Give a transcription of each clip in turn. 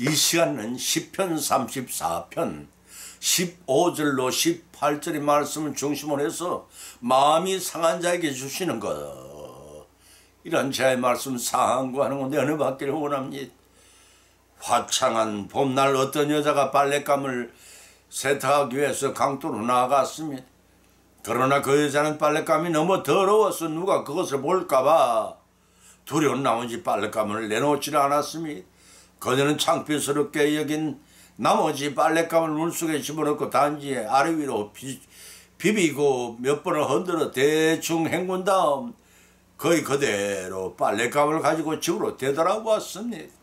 이 시간은 시편 34편 15절로 18절의 말씀을 중심으로 해서 마음이 상한 자에게 주시는 것, 이런 자의 말씀 상고하는 건데 어느 받기를 원합니다. 화창한 봄날 어떤 여자가 빨랫감을 세탁하기 위해서 강도로 나아갔습니다. 그러나 그 여자는 빨랫감이 너무 더러워서 누가 그것을 볼까봐 두려운 나머지 빨랫감을 내놓지를 않았습니다. 그녀는 창피스럽게 여긴 나머지 빨랫감을 물속에 집어넣고 단지 아래 위로 비비고 몇 번을 흔들어 대충 헹군 다음 거의 그대로 빨랫감을 가지고 집으로 되돌아왔습니다.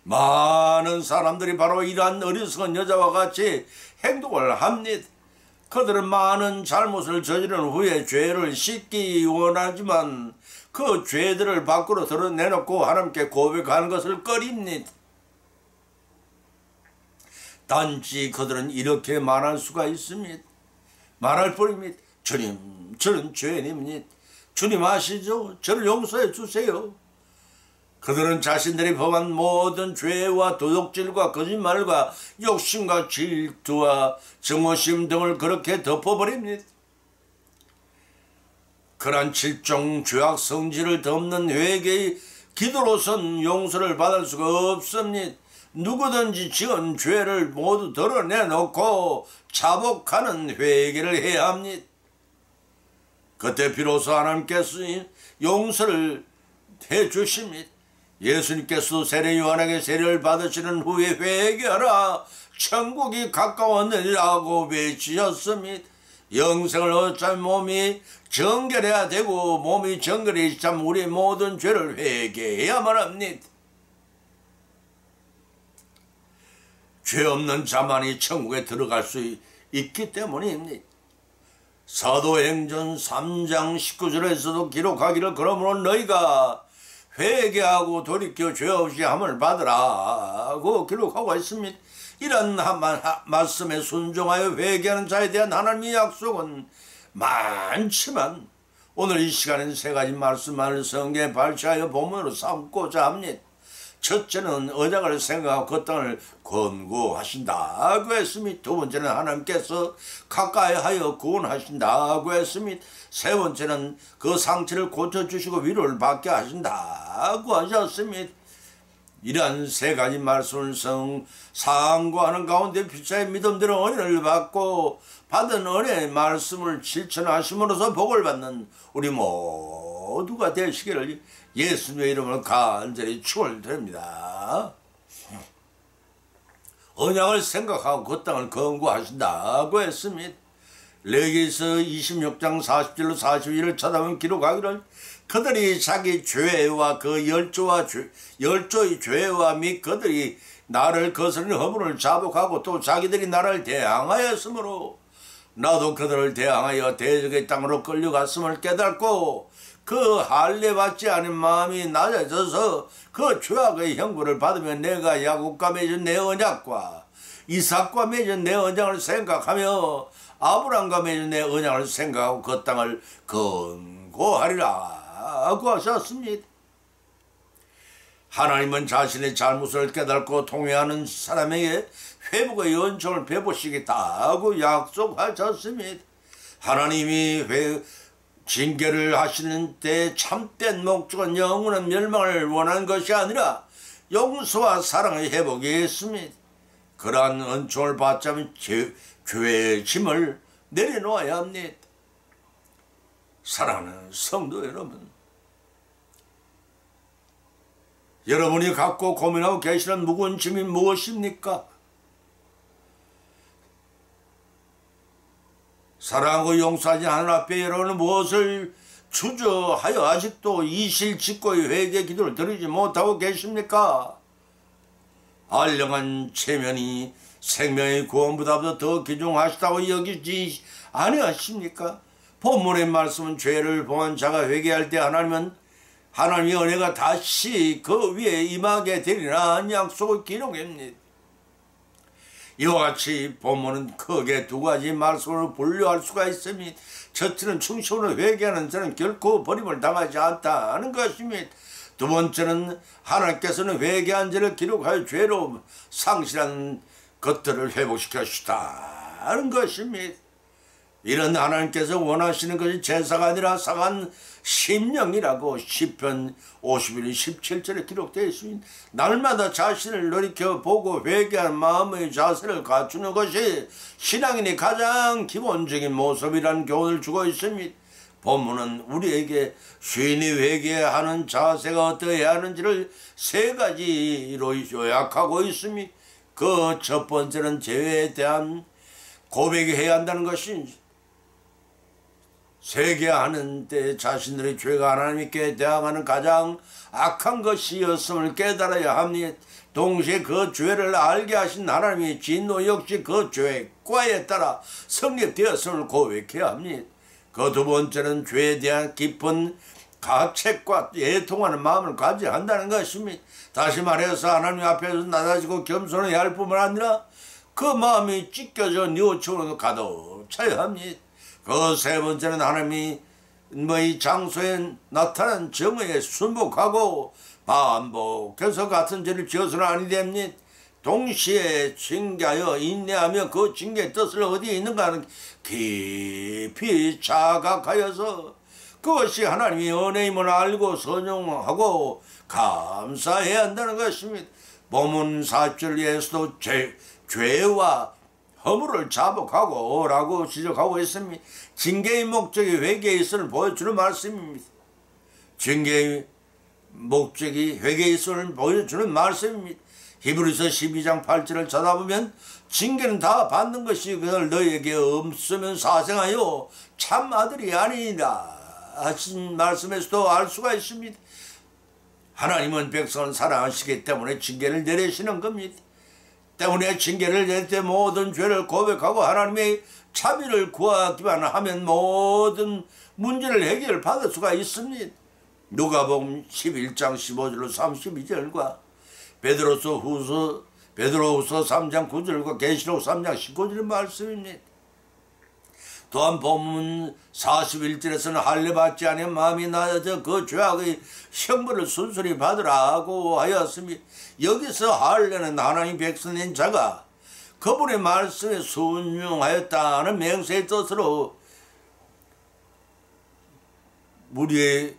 많은 사람들이 바로 이러한 어리석은 여자와 같이 행동을 합니다. 그들은 많은 잘못을 저지른 후에 죄를 씻기 원하지만 그 죄들을 밖으로 드러내놓고 하나님께 고백하는 것을 꺼립니다. 단지 그들은 이렇게 말할 수가 있습니다. 말할 뿐입니다. 주님, 저는 죄인입니다. 주님 아시죠? 저를 용서해 주세요. 그들은 자신들이 범한 모든 죄와 도둑질과 거짓말과 욕심과 질투와 증오심 등을 그렇게 덮어버립니다. 그러한 칠종 죄악 성질을 덮는 회개의 기도로선 용서를 받을 수가 없습니다. 누구든지 지은 죄를 모두 드러내놓고 자복하는 회개를 해야 합니다. 그때 비로소 하나님께서 용서를 해주십니다. 예수님께서 세례 요한에게 세례를 받으시는 후에 회개하라, 천국이 가까웠느니라고 외치셨습니다. 영생을 얻자면 몸이 정결해야 되고 몸이 정결해야 참 우리의 모든 죄를 회개해야만 합니다. 죄 없는 자만이 천국에 들어갈 수 있기 때문입니다. 사도행전 3장 19절에서도 기록하기를 그러므로 너희가 회개하고 돌이켜 죄 없이 함을 받으라고 기록하고 있습니다. 이런 말씀에 순종하여 회개하는 자에 대한 하나님의 약속은 많지만 오늘 이 시간에는 세 가지 말씀을 성경에 발췌하여 본문으로 삼고자 합니다. 첫째는 언약을 생각하고 그 땅을 권고하신다고 했습니다. 두 번째는 하나님께서 가까이 하여 구원하신다고 했습니다. 세 번째는 그 상처를 고쳐주시고 위로를 받게 하신다고 하셨습니다. 이러한 세 가지 말씀을 상고하는 가운데 피차의 믿음대로 은혜를 받고 받은 은혜의 말씀을 실천하심으로써 복을 받는 우리 모두가 되시기를 예수님의 이름으로 간절히 축원드립니다. 언약을 생각하고 그 땅을 권고하신다고 했습니다. 레위기서 26장 40절로 42절을 찾아보면 기록하기를 그들이 자기 죄와 그 열조의 죄와 및 그들이 나를 거스르는 허물을 자복하고 또 자기들이 나를 대항하였으므로 나도 그들을 대항하여 대적의 땅으로 끌려갔음을 깨닫고 그 할례 받지 않은 마음이 낮아져서 그 죄악의 형벌을 받으며 내가 야곱과 맺은 내 언약과 이삭과 맺은 내 언약을 생각하며 아브람과 맺은 내 언약을 생각하고 그 땅을 권고하리라고 하셨습니다. 하나님은 자신의 잘못을 깨닫고 통회하는 사람에게 회복의 연총을 베푸시겠다고 약속하셨습니다. 하나님이 징계를 하시는 때 참된 목적은 영원한 멸망을 원하는 것이 아니라 용서와 사랑의 회복이 있습니다. 그러한 은총을 받자면 죄의 짐을 내려놓아야 합니다. 사랑하는 성도 여러분, 여러분이 갖고 고민하고 계시는 무거운 짐이 무엇입니까? 사랑하고 용서하지 않은 앞에 여러분은 무엇을 주저하여 아직도 이실직고의 회개 기도를 드리지 못하고 계십니까? 알량한 체면이 생명의 구원보다도 더 귀중하시다고 여기지 아니하십니까? 본문의 말씀은 죄를 범한 자가 회개할 때 하나님의 은혜가 다시 그 위에 임하게 되리라는 약속을 기록합니다. 이와 같이 본문은 크게 두 가지 말씀으로 분류할 수가 있습니다. 첫째는 충성으로 회개하는 자는 결코 버림을 당하지 않다는 것입니다. 두 번째는 하나님께서는 회개한 자를 기록하여 죄로 상실한 것들을 회복시켜 주시다는 것입니다. 이런 하나님께서 원하시는 것이 제사가 아니라 상한 심령이라고 시편 51편 17절에 기록되어 있습니다. 날마다 자신을 돌이켜보고 회개한 마음의 자세를 갖추는 것이 신앙인의 가장 기본적인 모습이라는 교훈을 주고 있습니다. 본문은 우리에게 쉬인이 회개하는 자세가 어떠해야 하는지를 세 가지로 요약하고 있습니다. 그 첫 번째는 죄에 대한 고백해야 한다는 것입니다. 회개하는 때 자신들의 죄가 하나님께 대항하는 가장 악한 것이었음을 깨달아야 합니다. 동시에 그 죄를 알게 하신 하나님의 진노 역시 그 죄과에 따라 성립되었음을 고백해야 합니다. 그 두 번째는 죄에 대한 깊은 가책과 애통하는 마음을 가져야 한다는 것입니다. 다시 말해서 하나님 앞에서 낮아지고 겸손해야 할 뿐만 아니라 그 마음이 찢겨져 뉘우쳐서 가득 차야 합니다. 그 세 번째는 하나님의 장소에 나타난 정의에 순복하고 반복해서 같은 죄를 지어서는 아니 됩니다. 동시에 징계하여 인내하며 그 징계의 뜻을 어디에 있는가 하는 깊이 자각하여서 그것이 하나님의 은혜임을 알고 선용하고 감사해야 한다는 것입니다. 본문 4절에서도 죄와 허물을 자복하고 라고 지적하고 있습니다. 징계의 목적이 회개의 선을 보여주는 말씀입니다. 징계의 목적이 회개의 선을 보여주는 말씀입니다. 히브리서 12장 8절을 찾아보면 징계는 다 받는 것이 그들 너희에게 없으면 사생하여 참 아들이 아니니라 하신 말씀에서도 알 수가 있습니다. 하나님은 백성을 사랑하시기 때문에 징계를 내리시는 겁니다. 때문에 징계를 낼 때 모든 죄를 고백하고 하나님의 자비를 구하기만 하면 모든 문제를 해결받을 수가 있습니다. 누가복음 11장 15절로 32절과 베드로후서 3장 9절과 계시록 3장 19절의 말씀입니다. 또한 본문 41절에서는 할례 받지 않은 마음이 낮아져 그 죄악의 형벌을 순순히 받으라고 하였으며 여기서 할례는 하나님 백성인 자가 그분의 말씀에 순종하였다는 맹세의 뜻으로 우리의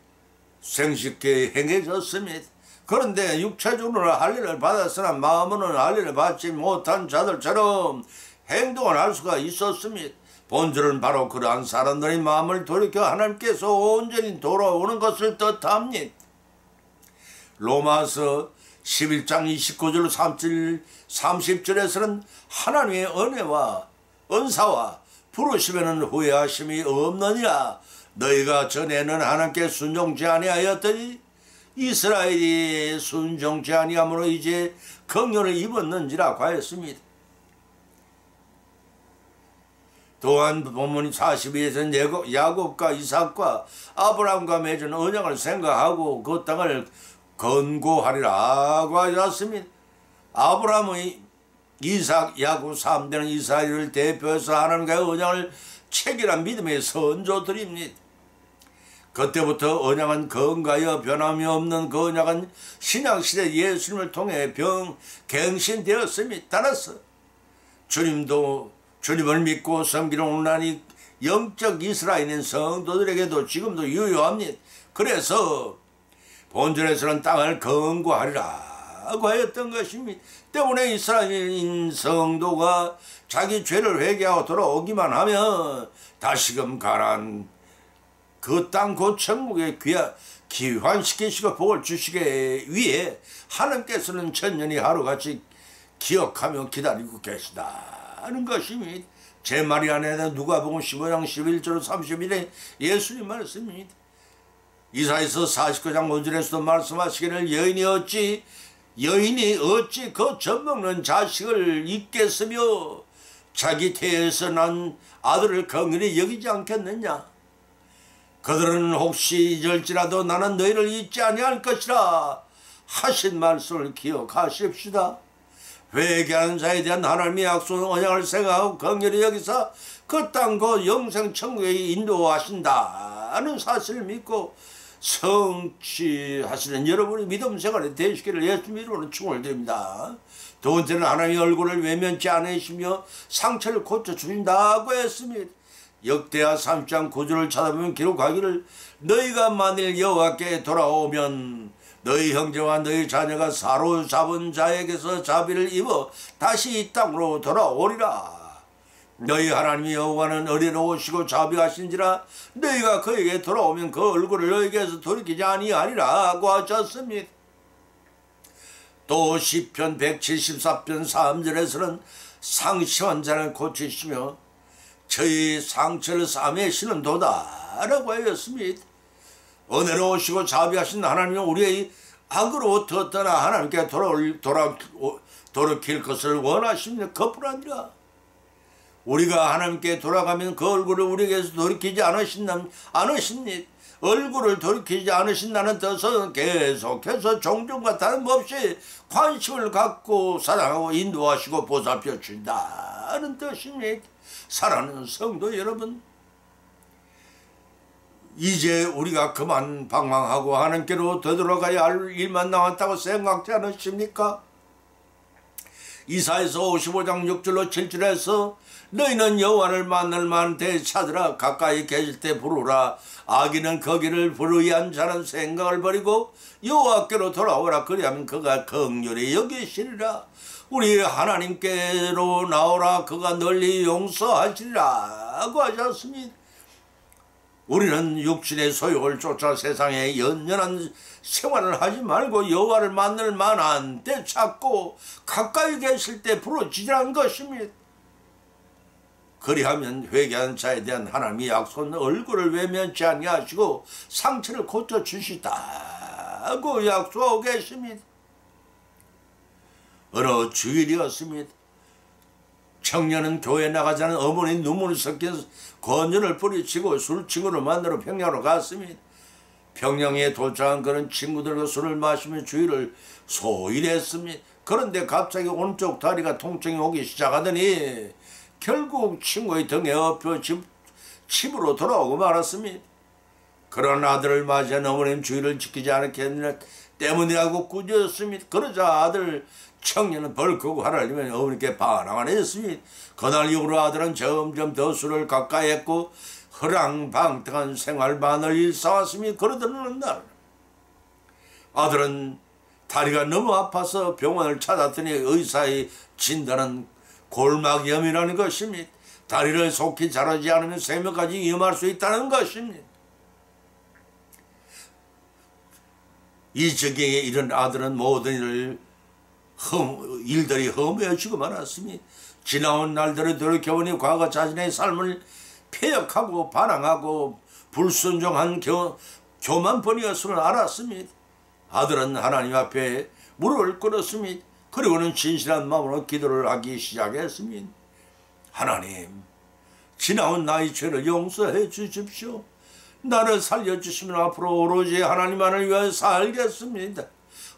생식에 행해졌습니다. 그런데 육체적으로 할례를 받았으나 마음으로는 할례를 받지 못한 자들처럼 행동을 할 수가 있었습니다. 본질은 바로 그러한 사람들의 마음을 돌이켜 하나님께서 온전히 돌아오는 것을 뜻합니다. 로마서 11장 29절 30절에서는 하나님의 은혜와 은사와 부르심에는 후회하심이 없느니라. 너희가 전에는 하나님께 순종치 아니하였더니 이스라엘이 순종치 아니함으로 이제 긍휼을 입었는지라고 하였습니다. 또한 본문 42에서는 야곱과 이삭과 아브라함과 맺은 언약을 생각하고 그 땅을 건고하리라고 하였습니다. 아브라함의 이삭, 야곱 3대는 이스라엘을 대표해서 하나님과의 언약을 체결한 믿음의 선조들입니다. 그때부터 언약은 건가여 변함이 없는 그 언약은 신약시대 예수님을 통해 갱신되었습니다. 따라서 주님을 믿고 섬기는 온전히 영적 이스라엘인 성도들에게도 지금도 유효합니다. 그래서 본절에서는 땅을 건고하리라고 하였던 것입니다. 때문에 이스라엘인 성도가 자기 죄를 회개하고 돌아오기만 하면 다시금 가난 그 땅 곧 천국에 귀환시키시고 복을 주시기 위해 하나님께서는 천년이 하루같이 기억하며 기다리고 계시다는 것입니다. 제 말이 아니라 누가복음 15장 11절 31에 예수님 말씀입니다. 이사야서 49장 5절에서도 말씀하시기를 여인이 어찌 그 젖먹는 자식을 잊겠으며 자기 태에서 난 아들을 긍휼히 여기지 않겠느냐. 그들은 혹시 잊을지라도 나는 너희를 잊지 아니할 것이라 하신 말씀을 기억하십시다. 회개하는 자에 대한 하나님의 약속 언약을 생각하고 긍휼히 여기서 그 땅 그 영생 천국에 인도하신다는 사실을 믿고 성취하시는 여러분의 믿음 생활이 되시기를 예수님 이름으로 축원을 드립니다. 두 번째는 하나님의 얼굴을 외면치 않으시며 상처를 고쳐주신다고 했습니다. 역대하 3장 9절을 찾아보면 기록하기를 너희가 만일 여호와께 돌아오면 너희 형제와 너희 자녀가 사로잡은 자에게서 자비를 입어 다시 이 땅으로 돌아오리라. 너희 하나님 여호와는 어리러우시고 자비하신지라 너희가 그에게 돌아오면 그 얼굴을 너희에게서 돌이키지 아니하리라고 하셨습니다. 또 시편 174편 3절에서는 상심한 자를 고치시며 저희 상처를 싸매시는 도다라고 하였습니다. 은혜로우시고 자비하신 하나님은 우리의 악으로부터 떠나 하나님께 돌이킬 것을 원하십니다. 그뿐 아니라 우리가 하나님께 돌아가면 그 얼굴을 우리에게서 돌이키지 않으십니다. 얼굴을 돌이키지 않으신다는 뜻은 계속해서 종종과 다름없이 관심을 갖고 사랑하고 인도하시고 보살펴 주신다는 뜻입니다. 사랑하는 성도 여러분, 이제 우리가 그만 방황하고 하나님께로 되돌아가야 할 일만 남았다고 생각지 않으십니까? 이사야서 55장 6절로 7절에서 너희는 여호와를 만날 만한데 찾으라 가까이 계실 때 부르라 악인은 거기를 불의한 자는 생각을 버리고 여호와께로 돌아오라 그리하면 그가 긍휼히 여기시리라. 우리 하나님께로 나오라 그가 널리 용서하시리라고 하셨습니다. 우리는 육신의 소욕을 쫓아 세상에 연연한 생활을 하지 말고 여호와를 만날 만한 때 찾고 가까이 계실 때 부르짖으라는 것입니다. 그리하면 회개한 자에 대한 하나님의 약속은 얼굴을 외면치 아니하시고 상처를 고쳐주시다고 약속하고 계십니다. 어느 주일이었습니다. 청년은 교회 나가지 않은 어머니 눈물이 섞인 권유를 뿌리치고 술친구를 만나러 평양으로 갔습니다. 평양에 도착한 그는 친구들과 술을 마시며 주일을 소일했습니다. 그런데 갑자기 오른쪽 다리가 통증이 오기 시작하더니 결국 친구의 등에 엎여 집으로 돌아오고 말았습니다. 그런 아들을 맞이한 어머님 주의를 지키지 않았기 때문이라고 꾸짖었습니다. 그러자 아들 청년은 벌크고 하나님은 어머니께 반항을 했습니다. 그날 이후로 아들은 점점 더 술을 가까이 했고 허랑방탕한 생활만을 일삼았습니다. 그러던 어느 날 아들은 다리가 너무 아파서 병원을 찾았더니 의사의 진단은 골막염이라는 것입니다. 다리를 속히 자르지 않으면 생명까지 위험할 수 있다는 것입니다. 이 적경에 이른 아들은 모든 일들이 허무해지고 말았습니다. 지나온 날들을 돌이켜보니 과거 자신의 삶을 폐역하고 반항하고 불순종한 교만뿐이었음을 알았습니다. 아들은 하나님 앞에 무릎을 꿇었습니다. 그리고는 진실한 마음으로 기도를 하기 시작했습니다. 하나님, 지나온 나의 죄를 용서해 주십시오. 나를 살려주시면 앞으로 오로지 하나님만을 위하여 살겠습니다.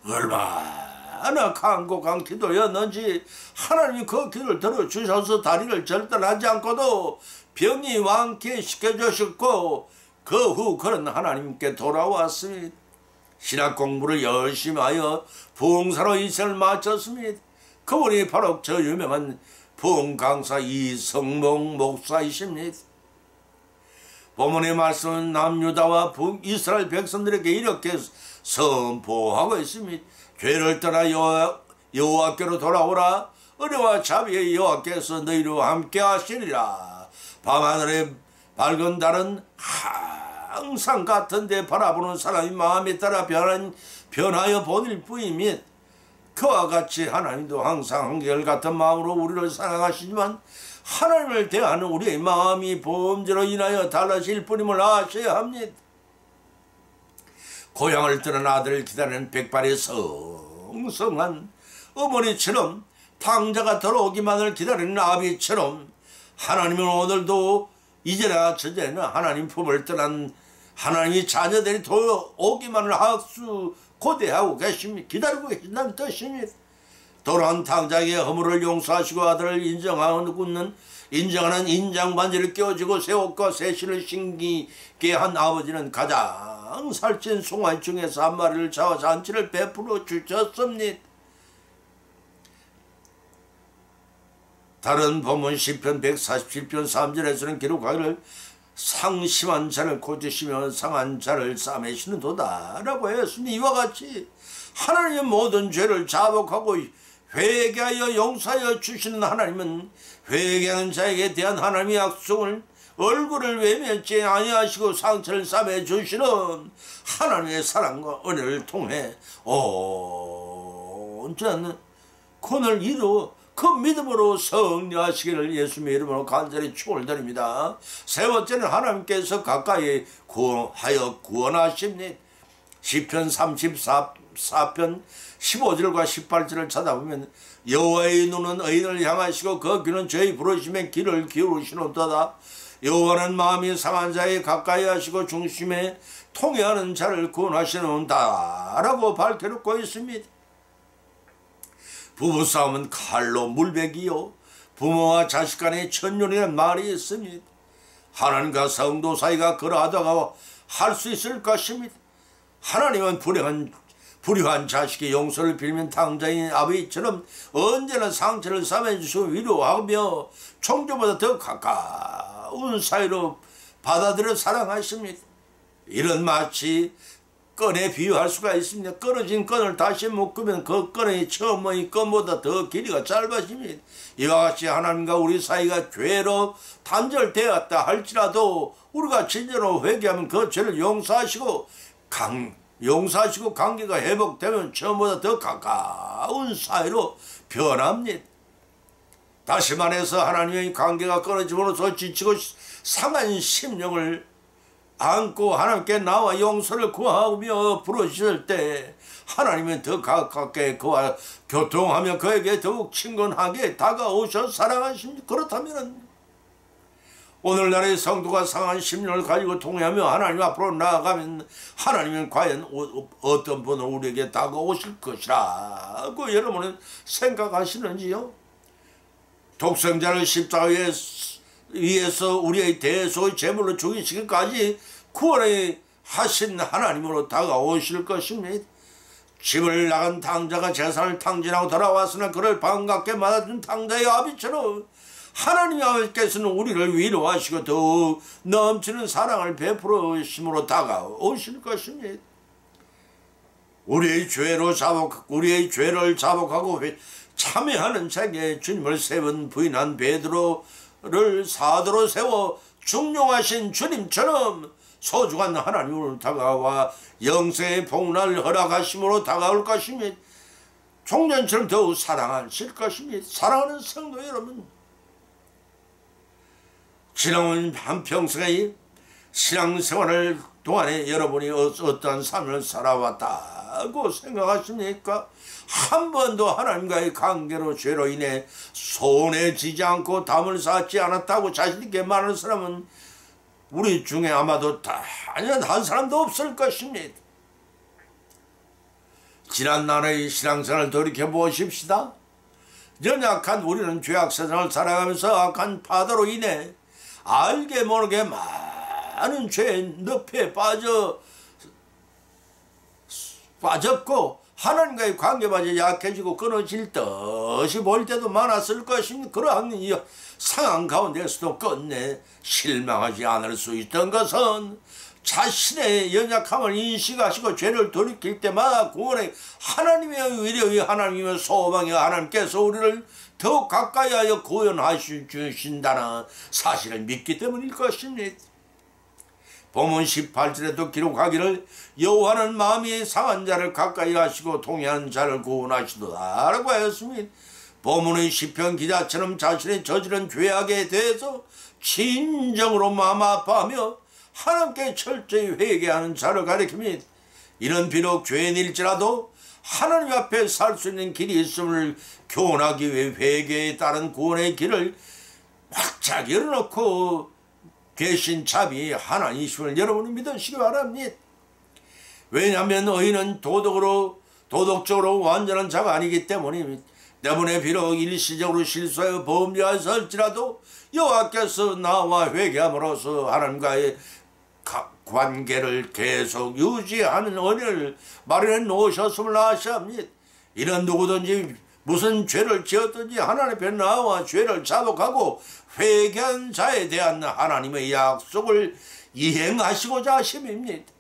얼마나 간곡한 기도였는지 하나님이 그 기도를 들어주셔서 다리를 절단하지 않고도 병이 완쾌시켜주셨고 그 후 그는 하나님께 돌아왔습니다. 신학 공부를 열심히 하여 부흥사로 이생을 마쳤습니다. 그분이 바로 저 유명한 부흥 강사 이성몽 목사이십니다. 본문의 말씀은 남유다와 북이스라엘 백성들에게 이렇게 선포하고 있습니다. 죄를 떠나 여호와께로 돌아오라. 은혜와 자비의 여호와께서 너희와 함께 하시리라. 밤하늘의 밝은 달은 항상 같은데 바라보는 사람이 마음에 따라 변하여 보낼 뿐이며 그와 같이 하나님도 항상 한결같은 마음으로 우리를 사랑하시지만 하나님을 대하는 우리의 마음이 범죄로 인하여 달라질 뿐임을 아셔야 합니다. 고향을 떠난 아들을 기다리는 백발의 성성한 어머니처럼 탕자가 돌아오기만을 기다리는 아비처럼 하나님은 오늘도 이제나 저제나 하나님 품을 떠난 하나님의 자녀들이 돌아오기만을 학수 고대하고 계십니다. 기다리고 계신다는 뜻입니다. 돌아온 탕자에게 허물을 용서하시고 아들을 인정하고 굳는 인정하는 인장반지를 끼워주고 새 옷과 새 신을 신기게 한 아버지는 가장 살찐 송아지 중에서 한 마리를 잡아 잔치를 베풀어 주셨습니다. 다른 본문 시편 147편 3절에서는 기록하기를 상심한 자를 고치시며 상한 자를 싸매시는도다 라고 했으니, 이와 같이 하나님의 모든 죄를 자복하고 회개하여 용서하여 주시는 하나님은 회개하는 자에게 대한 하나님의 약속을 얼굴을 외면치 아니하시고 상처를 싸매 주시는 하나님의 사랑과 은혜를 통해 온전한 구원을 이루어 그 믿음으로 승리하시기를 예수님의 이름으로 간절히 축원드립니다. 세 번째는 하나님께서 가까이 하여 구원하십니다. 시편 34편 15절과 18절을 찾아보면 여호와의 눈은 의인을 향하시고 그 귀는 저희 부르심에 귀를 기울이시노도다. 여호와는 마음이 상한 자에 가까이 하시고 중심에 통해하는 자를 구원하시는다 라고 밝혀놓고 있습니다. 부부싸움은 칼로 물베기요 부모와 자식 간의 천륜이라는 말이 있습니다. 하나님과 성도 사이가 그러하다가 할 수 있을 것입니다. 하나님은 불효한 자식의 용서를 빌면 당자인 아버지처럼 언제나 상처를 싸매주시고 위로하며 총조보다 더 가까운 사이로 받아들여 사랑하십니다. 이런 마치 끈에 비유할 수가 있습니다. 끊어진 끈을 다시 묶으면 그 끈의 처음의 끈보다 더 길이가 짧아집니다. 이와 같이 하나님과 우리 사이가 죄로 단절되었다 할지라도 우리가 진정으로 회개하면 그 죄를 용서하시고 관계가 회복되면 처음보다 더 가까운 사이로 변합니다. 다시 말해서 하나님의 관계가 끊어짐으로써 지치고 상한 심령을 안고 하나님께 나와 용서를 구하며 부르실 때 하나님은 더 가깝게 그와 교통하며 그에게 더욱 친근하게 다가오셔 사랑하십니다. 그렇다면 오늘날의 성도가 상한 심령을 가지고 통회하며 하나님 앞으로 나아가면 하나님은 과연 어떤 분을 우리에게 다가오실 것이라고 여러분은 생각하시는지요? 독생자를 십자가에 위해서 우리의 대소의 제물로 죽이시기까지 구원을 하신 하나님으로 다가오실 것입니다. 집을 나간 탕자가 재산을 탕진하고 돌아왔으나 그를 반갑게 맞아준 탕자의 아비처럼 하나님 아버지께서는 우리를 위로하시고 더욱 넘치는 사랑을 베풀으심으로 다가오실 것입니다. 우리의 죄를 자복하고 참여하는 자에게 주님을 세 번 부인한 베드로를 사도로 세워 중용하신 주님처럼 소중한 하나님으로 다가와 영생의 복락을 허락하심으로 다가올 것입니다. 종년처럼 더욱 사랑하실 것입니다. 사랑하는 성도 여러분, 지나온 한평생의 신앙생활을 동안에 여러분이 어떠한 삶을 살아왔다고 생각하십니까? 한 번도 하나님과의 관계로 죄로 인해 손해지지 않고 담을 쌓지 않았다고 자신있게 말하는 사람은 우리 중에 아마도 단연 한 사람도 없을 것입니다. 지난 날의 신앙생활을 돌이켜보십시다. 연약한 우리는 죄악세상을 살아가면서 악한 파도로 인해 알게 모르게 많은 죄의 늪에 빠졌고 하나님과의 관계마저 약해지고 끊어질 듯이 보일 때도 많았을 것입니다. 그러한 이 상황 가운데서도 끝내 실망하지 않을 수 있던 것은 자신의 연약함을 인식하시고 죄를 돌이킬 때마다 구원의 하나님의 위력이 하나님의 소망이 하나님께서 우리를 더욱 가까이 하여 구원하신다는 사실을 믿기 때문일 것입니다. 본문 18절에도 기록하기를 여호와는 마음이 상한 자를 가까이 하시고 통해하는 자를 구원하시도다 라고 하였습니다. 본문의 시편 기자처럼 자신의 저지른 죄악에 대해서 진정으로 마음 아파하며 하나님께 철저히 회개하는 자를 가리킵니다. 이는 비록 죄인일지라도 하나님 앞에 살 수 있는 길이 있음을 교훈하기 위해 회개에 따른 구원의 길을 활짝 열어놓고 계신 자비 하나님이심을 여러분이 믿으시기 바랍니다. 왜냐하면 의인은 도덕적으로 완전한 자가 아니기 때문입니다. 때문에 비록 일시적으로 실수하여 범죄하였을지라도 여호와께서 나와 회개함으로써 하나님과의 관계를 계속 유지하는 은혜를 마련해 놓으셨음을 아시합니다. 이는 누구든지 무슨 죄를 지었든지 하나님 앞에 나와 죄를 자복하고 회개한 자에 대한 하나님의 약속을 이행하시고자 하심입니다.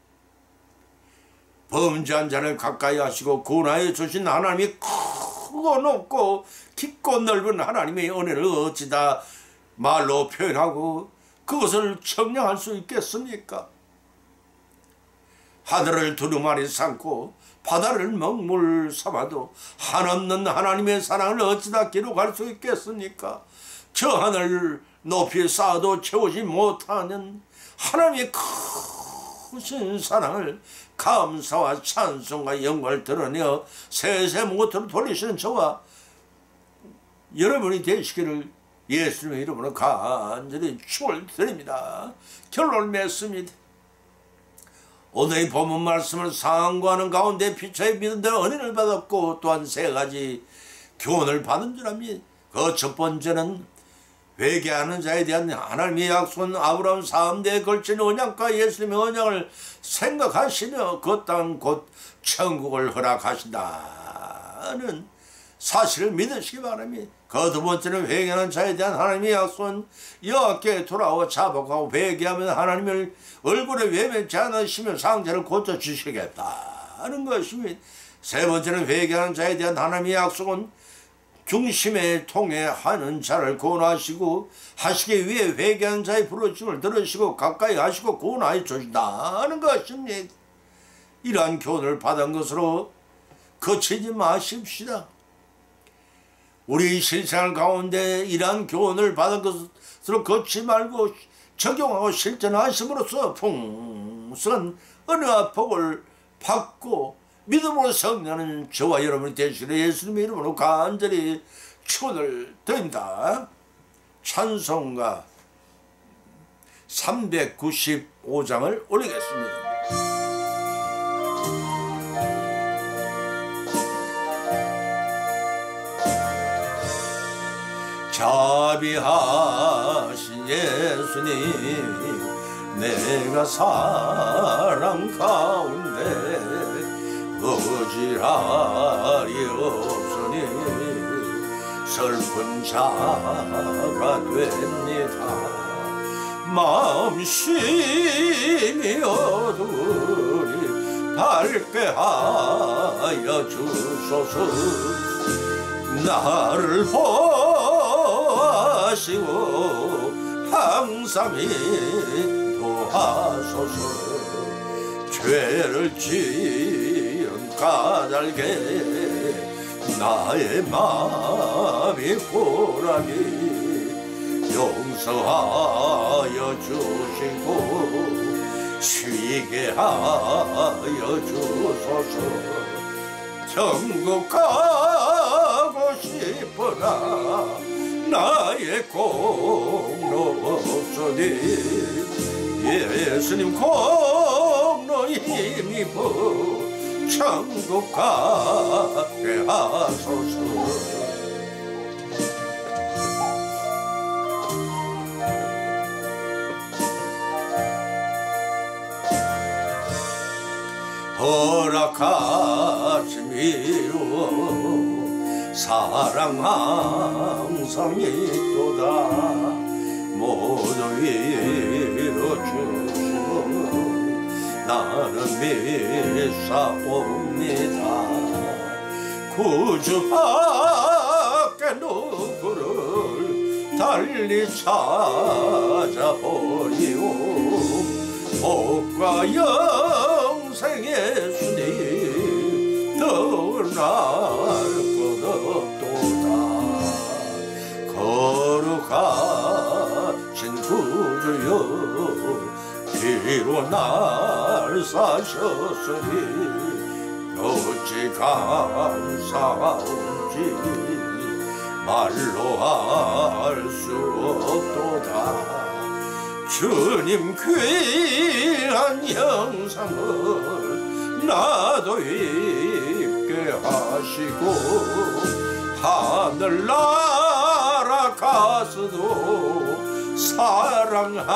범죄한 자를 가까이 하시고 구원하여 주신 하나님이 크고 높고 깊고 넓은 하나님의 은혜를 어찌다 말로 표현하고 그것을 청량할 수 있겠습니까? 하늘을 두루마리 삼고 바다를 먹물 삼아도 한없는 하나님의 사랑을 어찌다 기록할 수 있겠습니까? 저 하늘 높이 쌓아도 채우지 못하는 하나님의 크신 사랑을 감사와 찬송과 영광을 드러내어 세세 못으로 돌리시는 저와 여러분이 되시기를 예수님의 이름으로 간절히 축원을 드립니다. 결론을 맺습니다. 오늘의 본문 말씀을 상고하는 가운데 피차에 믿은 대로 은혜를 받았고 또한 세 가지 교훈을 받은 줄 압니다. 그 첫 번째는 회개하는 자에 대한 하나님의 약속은 아브라함 3대에 걸친 언약과 예수님의 언약을 생각하시며 그 땅 곧 천국을 허락하신다는 사실을 믿으시기 바랍니다. 그 두 번째는 회개하는 자에 대한 하나님의 약속은 여호와께 돌아와 자복하고 회개하면 하나님을 얼굴에 외면치 않으시며 상태를 고쳐주시겠다는 것입니다. 세 번째는 회개하는 자에 대한 하나님의 약속은 중심에 통해하는 자를 구원하시고 하시기 위해 회개하는 자의 부르심을 들으시고 가까이 하시고 구원하여 주신다는 것입니다. 이러한 교훈을 받은 것으로 그치지 마십시다. 우리 실생활 가운데 이러한 교훈을 받은 것으로 걷지 말고 적용하고 실천하심으로써 풍성한 은혜와 복을 받고 믿음으로 성장하는 저와 여러분이 되시기를 예수님의 이름으로 간절히 축원을 드립니다. 찬송가 395장을 올리겠습니다. 자비하신 예수님 내가 사랑 가운데 어지랄이 없으니 슬픈 자가 됩니다. 마음심이 어두우니 밝게 하여 주소서. 나를 보호하시고 항상 인도하소서. 죄를 지은 까닭에 나의 마음이 고라니 용서하여 주시고 쉬게 하여 주소서. 천국 가고 싶으나 나의 공로 없으니 예수님 공로 힘입어 천국 가게 하소서. 허락하심 이루어 사랑 항상 있도다. 모두 이루어주시고 나는 믿사옵니다. 구주 밖에 누구를 달리 찾아보리오. 복과 영생의 주님 떠날 것 없도다. 거룩하신 구주여 피로 날 사셨으니 어찌 감사한지 말로 할 수 없도다. 주님 귀한 형상을 나도 입게 하시고 하늘 날아가서도 사랑하리.